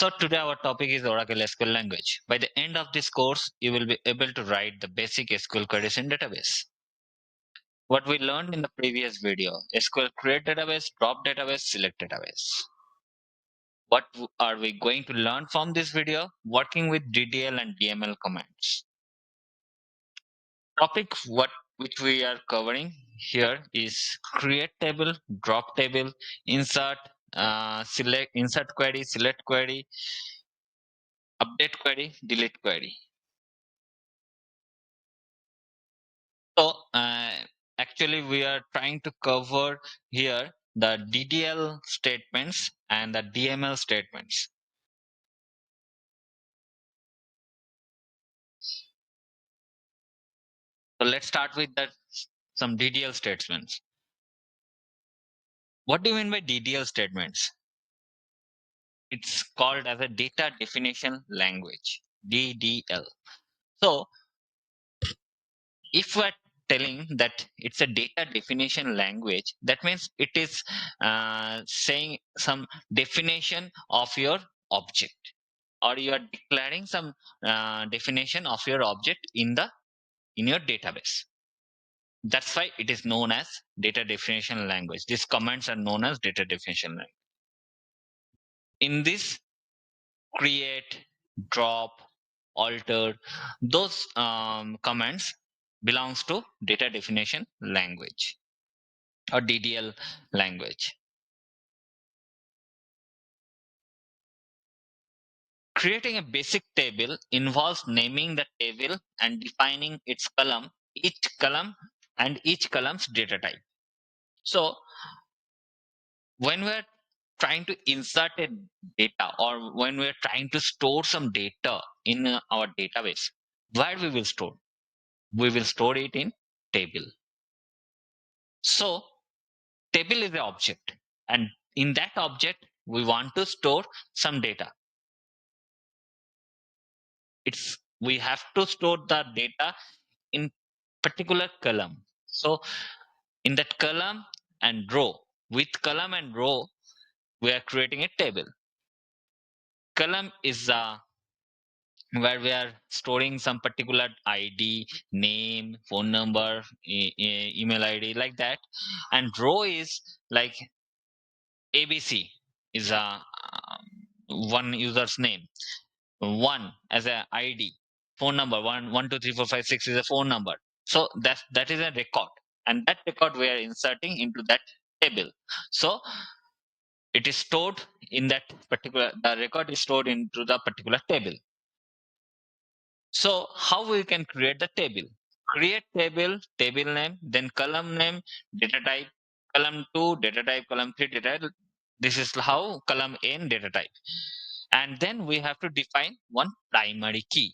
So today our topic is Oracle SQL language. By the end of this course, you will be able to write the basic SQL queries in database. What we learned in the previous video, SQL create database, drop database, select database. What are we going to learn from this video? Working with DDL and DML commands. Topic which we are covering here is create table, drop table, insert, select, insert query, select query, update query, delete query. So, actually, we are trying to cover here the DDL statements and the DML statements. So, let's start with some DDL statements. What do you mean by DDL statements? It's called as a data definition language, DDL. So, if we're telling that it's a data definition language, that means it is saying some definition of your object, or you are declaring some definition of your object in your database. That's why it is known as data definition language. These commands are known as data definition language. In this, create, drop, alter, those commands belongs to data definition language or DDL language. Creating a basic table involves naming the table and defining its column, each column's data type. So when we're trying to insert a data, or when we're trying to store some data in our database, where we will store? We will store it in table. So table is the object, and in that object we want to store some data. We have to store the data in particular column. So in that column and row, with column and row, we are creating a table. Column is where we are storing some particular ID, name, phone number, email ID, like that. And row is like ABC is one user's name, one as a ID, phone number 1 1 2 3 4 5 6 is a phone number. So that is a record, and that record we are inserting into that table. So it is stored in that particular, the record is stored into the particular table. So how we can create the table? Create table, table name, then column name, data type, column 2 data type, column 3 data type. This is how column n data type. And then we have to define one primary key,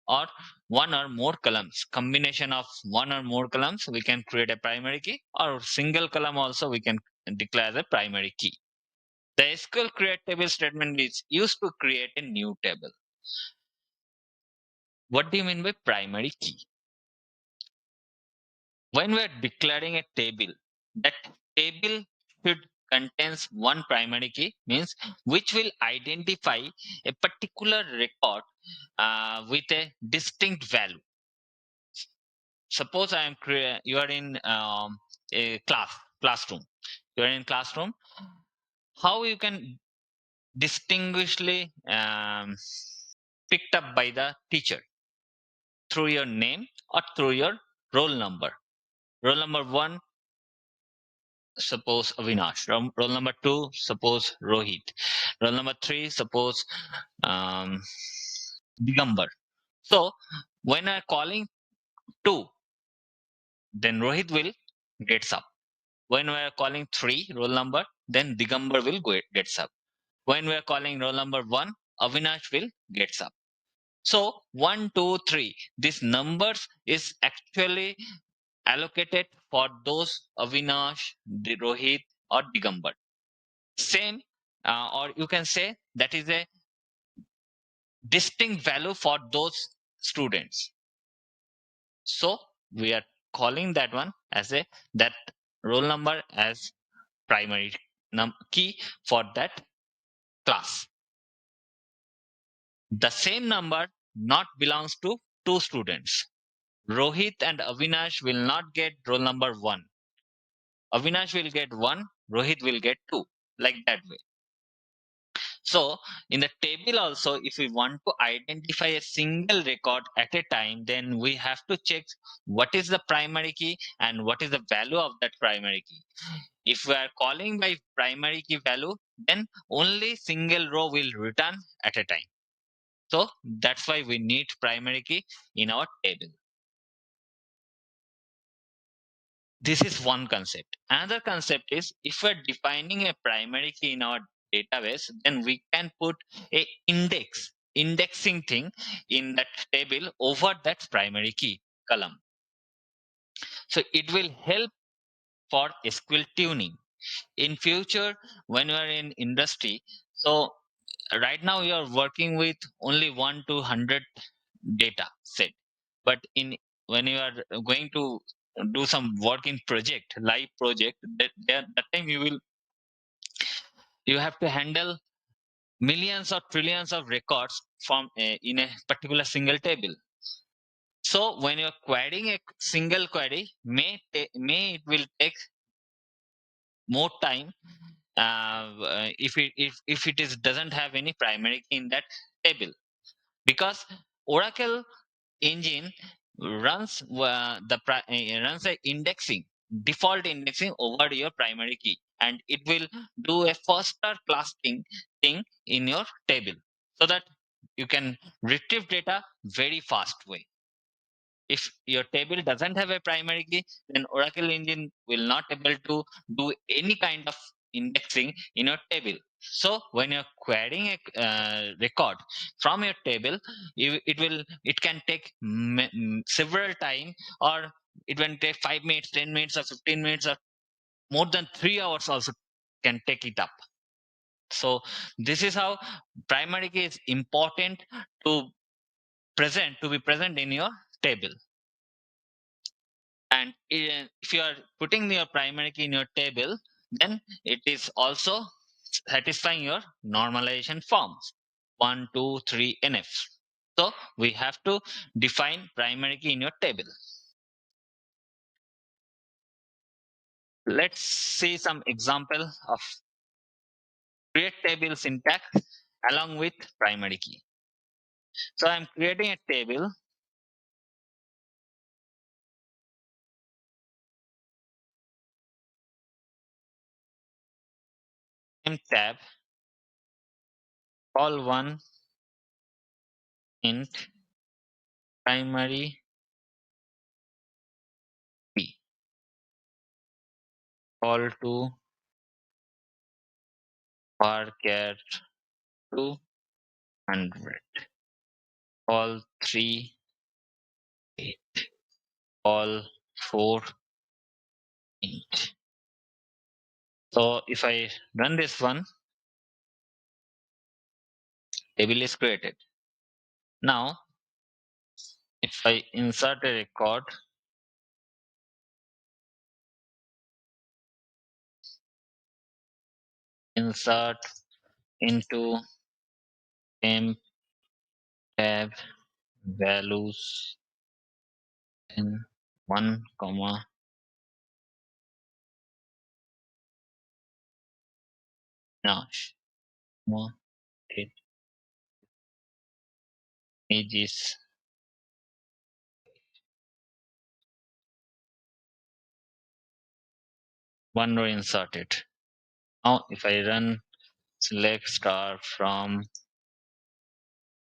or one or more columns. Combination of one or more columns, we can create a primary key, or single column also we can declare as a primary key. The SQL create table statement is used to create a new table. What do you mean by primary key? When we are declaring a table, that table should contains one primary key, means which will identify a particular record with a distinct value. Suppose you are in a classroom. You are in classroom. How you can distinguishly picked up by the teacher? Through your name or through your roll number. Roll number 1, suppose Avinash. Roll number 2, suppose Rohit. Roll number 3, suppose Digambar. So when I'm calling 2, then Rohit will gets up. When we are calling 3 roll number, then Digambar will gets up. When we are calling roll number 1, Avinash will gets up. So 1, 2, 3. This numbers is actually allocated for those Avinash, Rohit, or Digambar. Same, or you can say that is a distinct value for those students. So we are calling that one as that roll number as primary key for that class. The same number not belongs to two students. Rohit and Avinash will not get roll number 1. Avinash will get 1, Rohit will get 2. Like that way. So, in the table also, if we want to identify a single record at a time, then we have to check what is the primary key and what is the value of that primary key. If we are calling by primary key value, then only single row will return at a time. So that's why we need primary key in our table. This is one concept. Another concept is if we're defining a primary key in our database, then we can put a indexing thing in that table over that primary key column. So it will help for SQL tuning. In future, when you are in industry, so right now you are working with only 1 to 100 data set, but in when you are going to do some work in project live project, that time you have to handle millions or trillions of records from in a particular single table. So when you're querying a single query, may it will take more time if it is doesn't have any primary key in that table, because Oracle engine runs a indexing default indexing over your primary key, and it will do a faster clustering thing in your table so that you can retrieve data very fast way. If your table doesn't have a primary key, then Oracle engine will not able to do any kind of indexing in your table. So when you're querying a record from your table, it can take several time, or it will take 5 minutes, 10 minutes, or 15 minutes, or more than 3 hours also can take it up. So this is how primary key is important to be present in your table. And if you are putting your primary key in your table, then it is also satisfying your normalization forms 1, 2, 3, NF. So we have to define primary key in your table. Let's see some example of create table syntax along with primary key. So I'm creating a table. Tab call 1 int primary key, call 2 varchar 200, call 3 call 4 int. So if I run this one, table is created. Now if I insert a record, insert into temp tab values in 1 comma nash it images. One row inserted. Now if I run select star from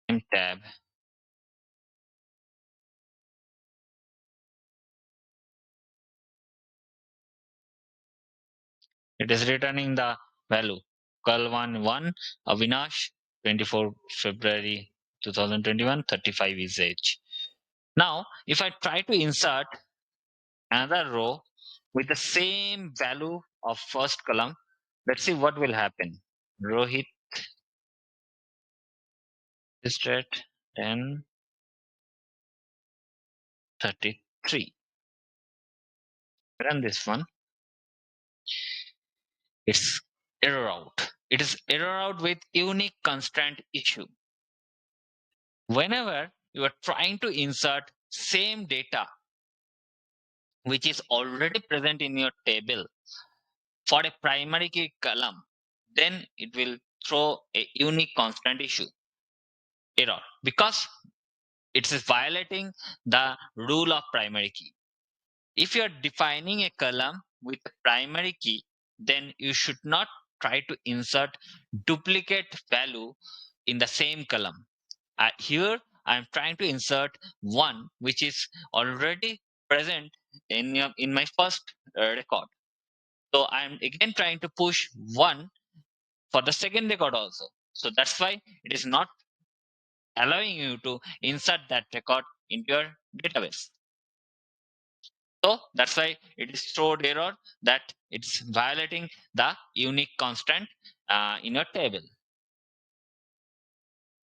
temp tab, it is returning the value call 1 Avinash 24 February 2021 35 is age. Now if I try to insert another row with the same value of first column, let's see what will happen. Rohit registered 1033. Run this one. It's error out. It is error out with unique constraint issue. Whenever you are trying to insert same data which is already present in your table for a primary key column, then it will throw a unique constant issue error because it is violating the rule of primary key. If you are defining a column with a primary key, then you should not try to insert duplicate value in the same column. Here I am trying to insert one which is already present in my first record. So I am again trying to push one for the second record also. So that's why it is not allowing you to insert that record into your database. So that's why it is thrown error that it's violating the unique constant in your table.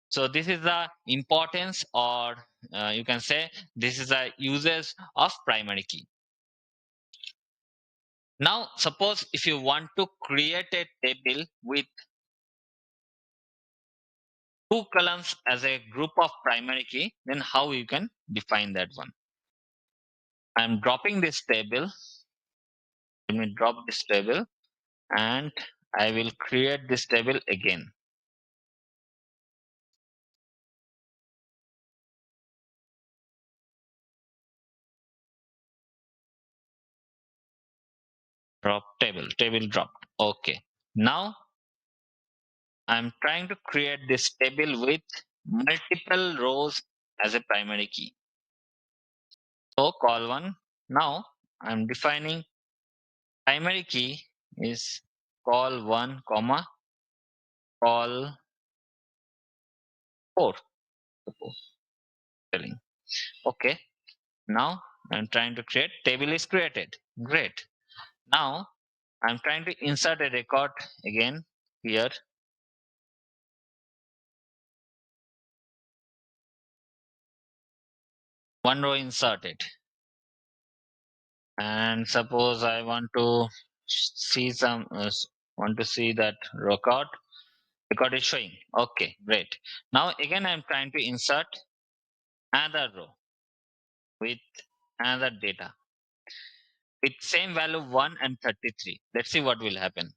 So this is the importance, or you can say this is the uses of primary key. Now suppose if you want to create a table with two columns as a group of primary key, then how you can define that one? I'm dropping this table. Let me drop this table and I will create this table again. Drop table dropped. Okay. Now I'm trying to create this table with multiple rows as a primary key. So call one. Now I'm defining primary key is call one comma call four. Suppose telling. Okay. Now I'm trying to create table is created. Great. Now I'm trying to insert a record again here. One row inserted. And suppose I want to see want to see that record is showing. Okay, great. Now again I'm trying to insert another row with another data with same value 1 and 33. Let's see what will happen.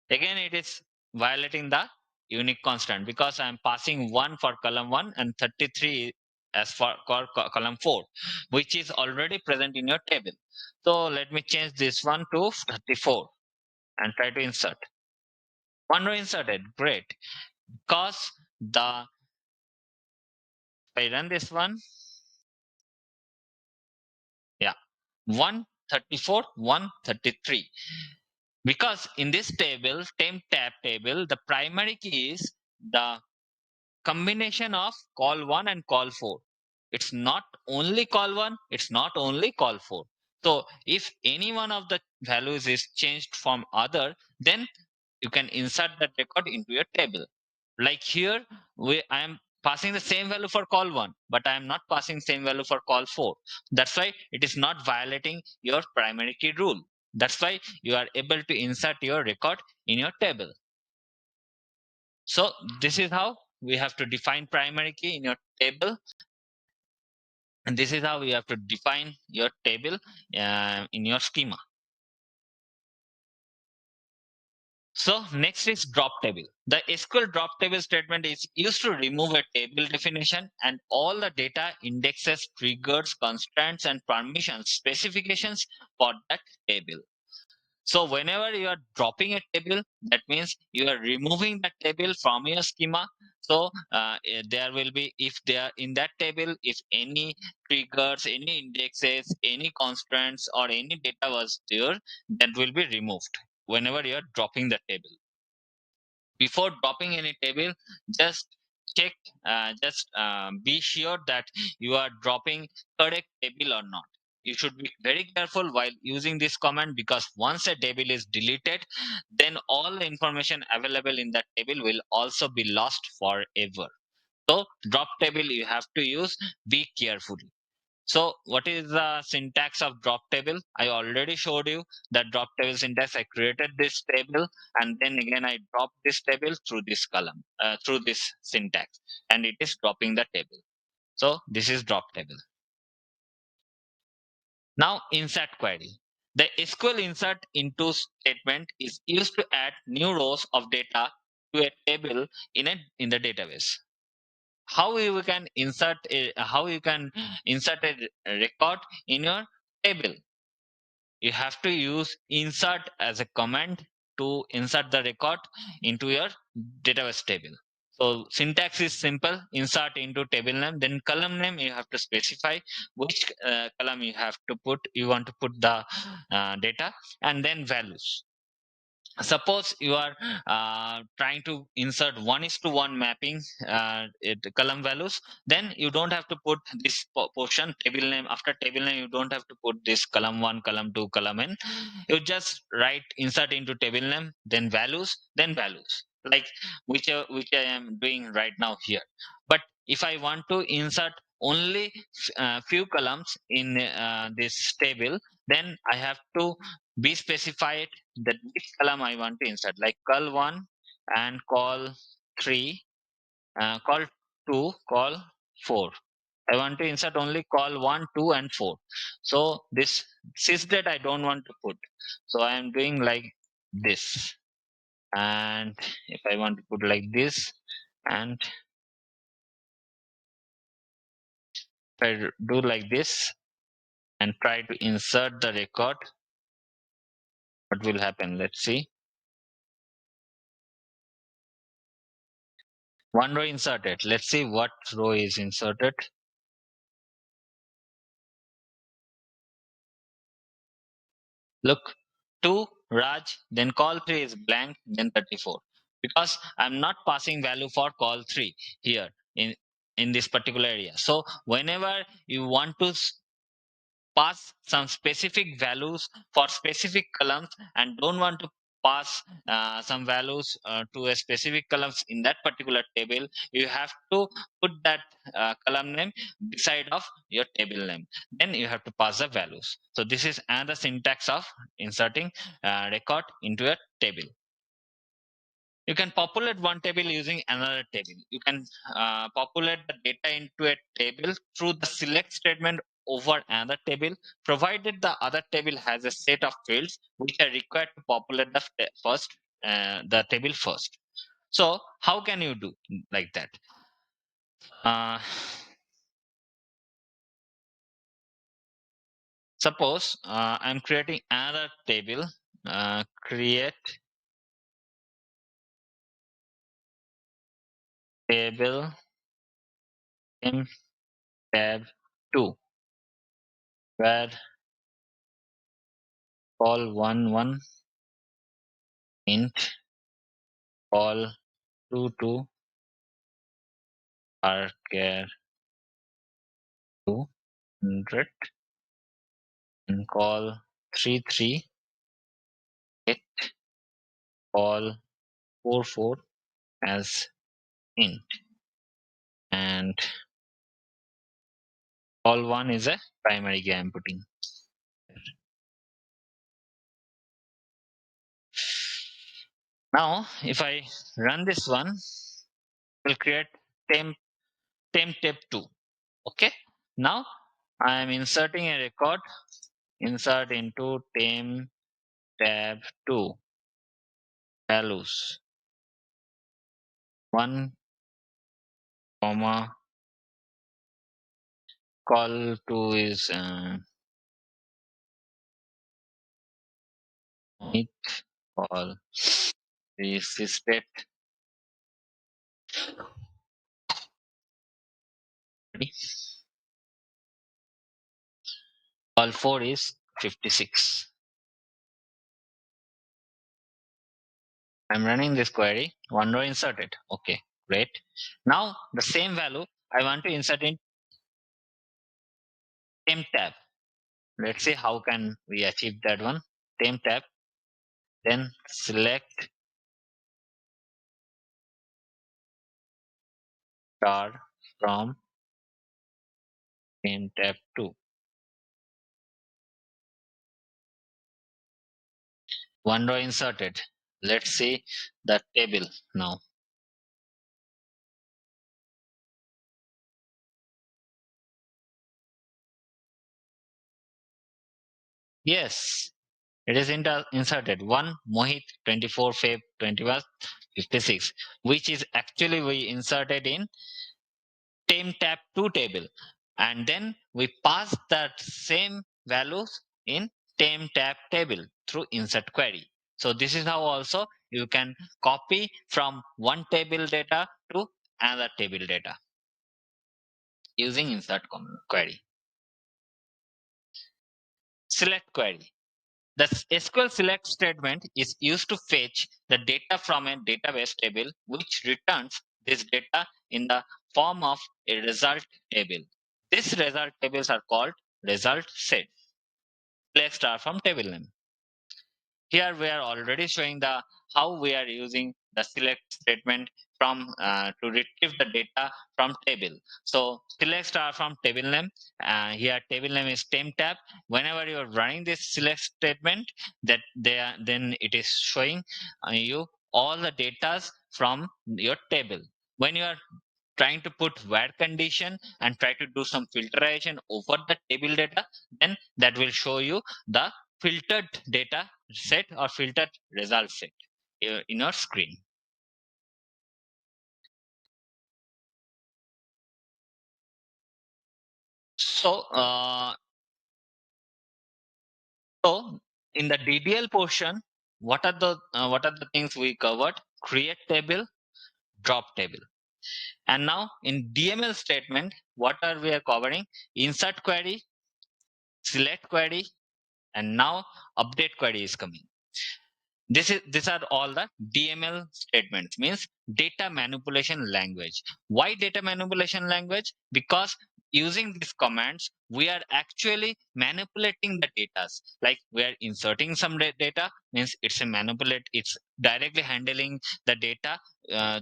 Again it is violating the unique constant because I'm passing 1 for column 1 and 33 as for column 4, which is already present in your table. So let me change this one to 34 and try to insert. One row inserted, great. Because if I run this one, yeah, 134, 133. Because in this table, temp tab table, the primary key is the combination of call 1 and call 4. It's not only call 1, it's not only call 4. So if any one of the values is changed from other, then you can insert that record into your table. Like here, I am passing the same value for call 1, but I am not passing same value for call 4. That's why it is not violating your primary key rule. That's why you are able to insert your record in your table. So this is how we have to define primary key in your table. And this is how you have to define your table in your schema. So next is drop table. The SQL drop table statement is used to remove a table definition and all the data indexes, triggers, constraints, and permissions specifications for that table. So whenever you are dropping a table, that means you are removing that table from your schema. So there will be, if they are in that table, if any triggers, any indexes, any constraints, or any data was there, that will be removed whenever you are dropping the table. Before dropping any table, just check, be sure that you are dropping correct table or not. You should be very careful while using this command because once a table is deleted, then all the information available in that table will also be lost forever. So drop table you have to use, be careful. So what is the syntax of drop table? I already showed you that drop table syntax. I created this table and then again I drop this table through this column, through this syntax, and it is dropping the table. So this is drop table. Now insert query. The SQL insert into statement is used to add new rows of data to a table in the database. How you can insert a record in your table? You have to use insert as a command to insert the record into your database table. So syntax is simple: insert into table name, then column name you have to specify which column you want to put the data, and then values. Suppose you are trying to insert 1:1 mapping column values, then you don't have to put this portion table name. After table name, you don't have to put this column 1, column 2, column n. You just write insert into table name, then values, like which I am doing right now here. But if I want to insert only few columns in this table, then I have to be specified that which column I want to insert, like col 1 and col 3, col 2, col 4. I want to insert only col 1, 2, and 4. So this sysdate I don't want to put. So I am doing like this. And if I want to put like this, and if I do like this and try to insert the record, what will happen? Let's see. One row inserted. Let's see what row is inserted. Look, 2 Raj, then call 3 is blank, then 34. Because I'm not passing value for call 3 here in this particular area. So whenever you want to pass some specific values for specific columns and don't want to pass some values to a specific columns in that particular table, you have to put that column name beside of your table name, then you have to pass the values. So this is another syntax of inserting record into a table. You can populate one table using another table. You can populate the data into a table through the select statement over another table, provided the other table has a set of fields which are required to populate the table first. So how can you do like that? Suppose I'm creating another table. Create table in tab 2, where call 1 int, call 2 are care 200, and call 3 get call 4 as int, and call 1 is a primary key I'm putting. Now if I run this one, we'll create temp tab 2. Okay, now I am inserting a record. Insert into temp tab 2 values 1, call 2 is it, call 3 is sysdate, call 4 is 56. I'm running this query, one row inserted. Okay, great. Now the same value I want to insert in temp tab. Let's see how can we achieve that one. Temp tab, then select star from temp tab 2. One row inserted. Let's see the table now. Yes, it is inserted. One Mohit 24 Feb 21 56, which is actually we inserted in tame tab 2 table, and then we pass that same values in tame tab table through insert query. So this is how also you can copy from one table data to another table data using query. Select query. The SQL select statement is used to fetch the data from a database table, which returns this data in the form of a result table. These result tables are called result set. Select star from table name. Here we are already showing the how we are using the select statement from to retrieve the data from table. So select star from table name. Here table name is tame tab. Whenever you are running this select statement, that there then it is showing you all the data from your table. When you are trying to put where condition and try to do some filtration over the table data, then that will show you the filtered data set or filtered result set in your screen. So, so in the DDL portion, what are the things we covered? Create table, drop table, and now in DML statement, what are we covering? Insert query, select query, and now update query is coming. These are all the DML statements, means data manipulation language. Why data manipulation language? Because using these commands we are actually manipulating the data. Like we are inserting some data, means it's a manipulate, it's directly handling the data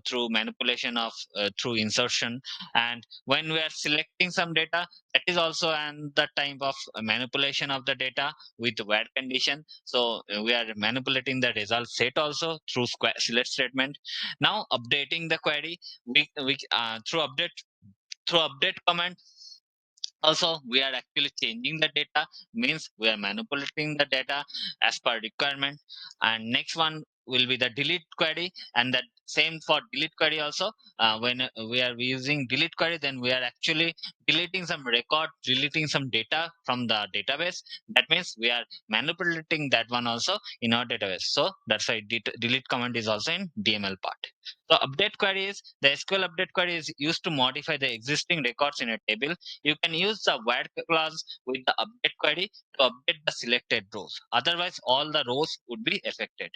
through manipulation of through insertion. And when we are selecting some data, that is also an the type of manipulation of the data with where condition. So we are manipulating the result set also through select statement. Now updating the query, we through update command also we are actually changing the data, means we are manipulating the data as per requirement. And next one will be the delete query, and that same for delete query also. When we are using delete query, then we are actually deleting some record, deleting some data from the database. That means we are manipulating that one also in our database. So that's why delete command is also in DML part. So update query is the SQL update query is used to modify the existing records in a table. You can use the where clause with the update query to update the selected rows. Otherwise, all the rows would be affected.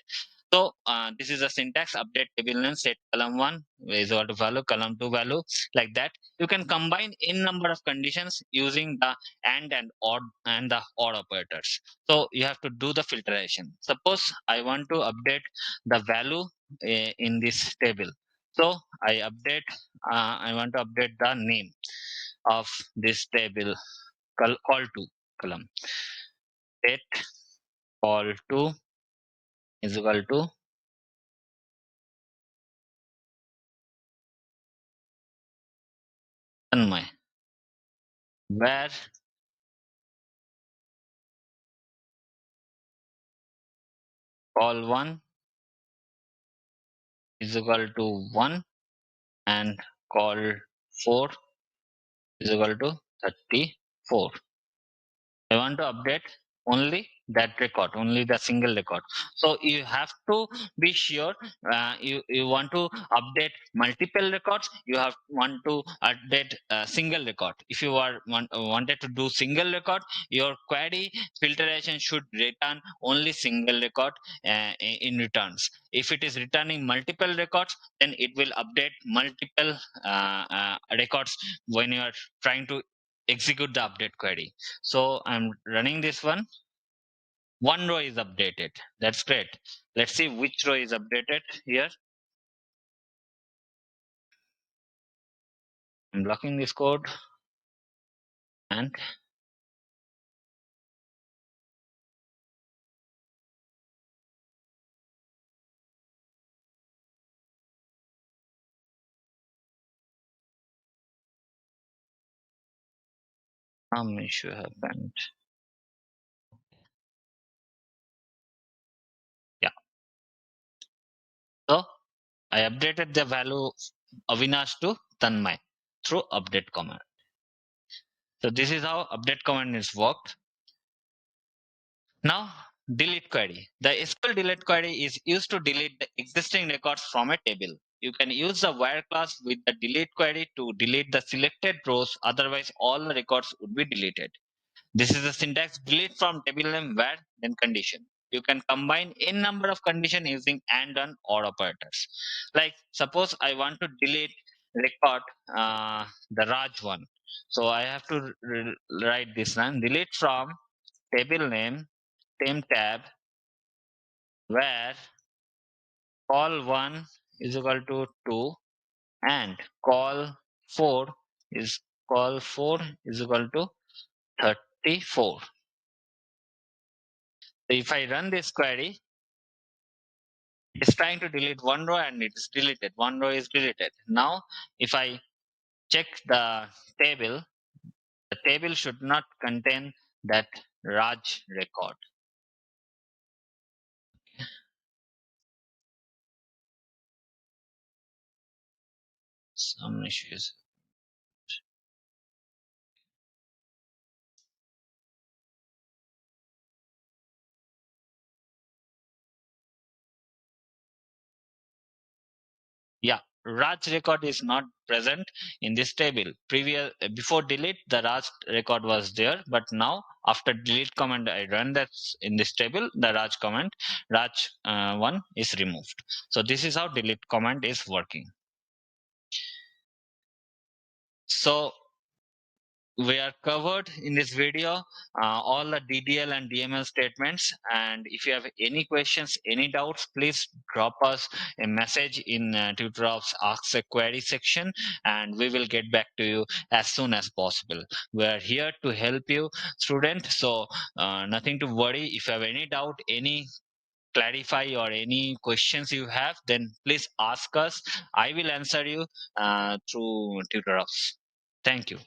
So this is a syntax: update table name, set column 1 is equal to value, column 2 value, like that. You can combine in number of conditions using the and odd and the or operators. So you have to do the filtration. Suppose I want to update the value in this table. So I want to update the name of this table, call to column. Set call to is equal to Tanmay, where call 1 is equal to 1 and call 4 is equal to 34. I want to update only that record, only the single record. So you have to be sure you want to update multiple records. You have want to update a single record. If you wanted to do single record, your query filtration should return only single record in returns. If it is returning multiple records, then it will update multiple records when you are trying to execute the update query. So I'm running this one row is updated. That's great. Let's see which row is updated here. I'm blocking this code, and Some issue happened. Yeah. So I updated the value Avinash to Tanmay through update command. So this is how update command is worked. Now delete query. The SQL delete query is used to delete the existing records from a table. You can use the where class with the delete query to delete the selected rows, otherwise all the records would be deleted. This is the syntax: delete from table name where then condition. You can combine n number of condition using and or operators. Like suppose I want to delete record the Raj one. So I have to write this one: delete from table name temp tab where call 1 is equal to 2 and four is call 4 is equal to 34. So if I run this query, it's trying to delete one row and it is deleted. One row is deleted. Now, if I check the table should not contain that Raj record. Some issues. Yeah, Raj record is not present in this table. Before delete, the Raj record was there, but now after delete command, I run that in this table. The Raj one is removed. So this is how delete command is working. So we are covered in this video all the DDL and DML statements, and if you have any questions, any doubts, please drop us a message in tutor's ask a query section, and we will get back to you as soon as possible. We are here to help you, student, so nothing to worry. If you have any doubt, any clarify or any questions you have, then please ask us. I will answer you through tutor. Thank you.